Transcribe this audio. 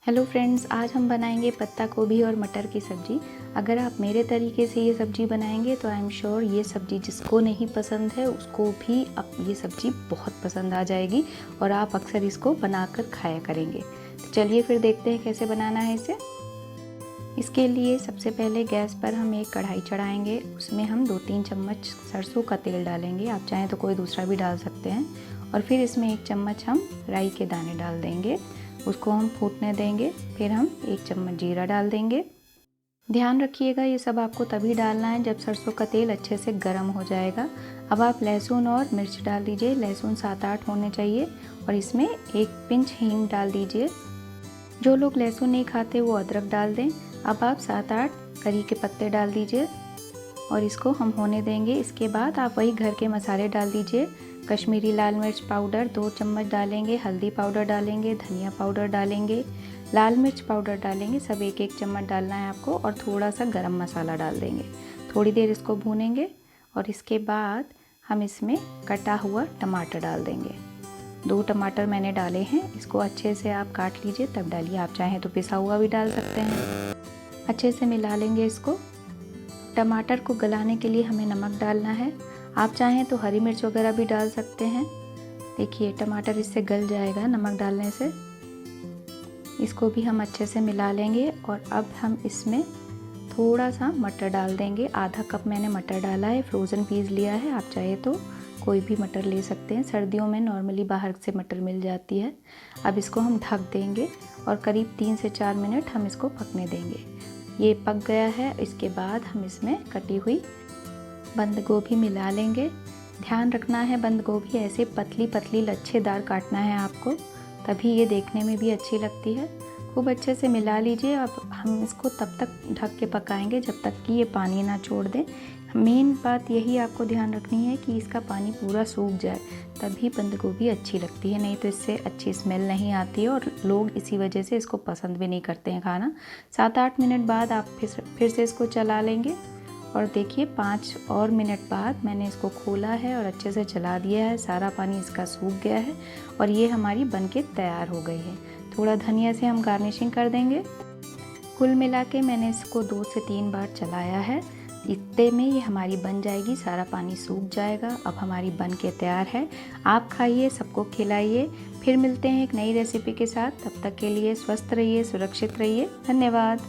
Hello friends, आज हम बनाएंगे पत्ता गोभी और मटर की सब्ज़ी। अगर आप मेरे तरीके से ये सब्ज़ी बनाएंगे तो आई एम श्योर ये सब्ज़ी जिसको नहीं पसंद है उसको भी अब ये सब्ज़ी बहुत पसंद आ जाएगी और आप अक्सर इसको बनाकर खाया करेंगे। तो चलिए फिर देखते हैं कैसे बनाना है इसे। इसके लिए सबसे पहले गैस पर हम एक कढ़ाई चढ़ाएंगे। उसमें हम 2-3 चम्मच सरसों का तेल डालेंगे, आप चाहें तो कोई दूसरा भी डाल सकते हैं। और फिर इसमें 1 चम्मच हम राई के दाने डाल देंगे, उसको हम फूटने देंगे। फिर हम 1 चम्मच जीरा डाल देंगे। ध्यान रखिएगा ये सब आपको तभी डालना है जब सरसों का तेल अच्छे से गर्म हो जाएगा। अब आप लहसुन और मिर्च डाल दीजिए, लहसुन 7-8 होने चाहिए और इसमें 1 पिंच हींग डाल दीजिए। जो लोग लहसुन नहीं खाते वो अदरक डाल दें। अब आप 7-8 करी के पत्ते डाल दीजिए और इसको हम होने देंगे। इसके बाद आप वही घर के मसाले डाल दीजिए। कश्मीरी लाल मिर्च पाउडर 2 चम्मच डालेंगे, हल्दी पाउडर डालेंगे, धनिया पाउडर डालेंगे, लाल मिर्च पाउडर डालेंगे, सब 1-1 चम्मच डालना है आपको। और थोड़ा सा गरम मसाला डाल देंगे। थोड़ी देर इसको भूनेंगे और इसके बाद हम इसमें कटा हुआ टमाटर डाल देंगे। 2 टमाटर मैंने डाले हैं, इसको अच्छे से आप काट लीजिए तब डालिए, आप चाहें तो पिसा हुआ भी डाल सकते हैं। अच्छे से मिला लेंगे इसको। टमाटर को गलाने के लिए हमें नमक डालना है, आप चाहें तो हरी मिर्च वगैरह भी डाल सकते हैं। देखिए टमाटर इससे गल जाएगा नमक डालने से। इसको भी हम अच्छे से मिला लेंगे और अब हम इसमें थोड़ा सा मटर डाल देंगे। आधा कप मैंने मटर डाला है, फ्रोज़न पीस लिया है, आप चाहे तो कोई भी मटर ले सकते हैं। सर्दियों में नॉर्मली बाहर से मटर मिल जाती है। अब इसको हम ढक देंगे और करीब 3 से 4 मिनट हम इसको पकने देंगे। ये पक गया है। इसके बाद हम इसमें कटी हुई बंद गोभी मिला लेंगे। ध्यान रखना है बंद गोभी ऐसे पतली पतली लच्छेदार काटना है आपको, तभी ये देखने में भी अच्छी लगती है। खूब अच्छे से मिला लीजिए। अब हम इसको तब तक ढक के पकाएंगे जब तक कि ये पानी ना छोड़ दे। मेन बात यही आपको ध्यान रखनी है कि इसका पानी पूरा सूख जाए, तभी बंद गोभी अच्छी लगती है, नहीं तो इससे अच्छी स्मेल नहीं आती है और लोग इसी वजह से इसको पसंद भी नहीं करते हैं खाना। 7-8 मिनट बाद आप फिर से इसको चला लेंगे और देखिए 5 और मिनट बाद मैंने इसको खोला है और अच्छे से चला दिया है। सारा पानी इसका सूख गया है और ये हमारी बनके तैयार हो गई है। थोड़ा धनिया से हम गार्निशिंग कर देंगे। कुल मिला के मैंने इसको 2 से 3 बार चलाया है। इतने में ये हमारी बन जाएगी, सारा पानी सूख जाएगा। अब हमारी बन के तैयार है। आप खाइए, सबको खिलाइए। फिर मिलते हैं एक नई रेसिपी के साथ। तब तक के लिए स्वस्थ रहिए, सुरक्षित रहिए। धन्यवाद।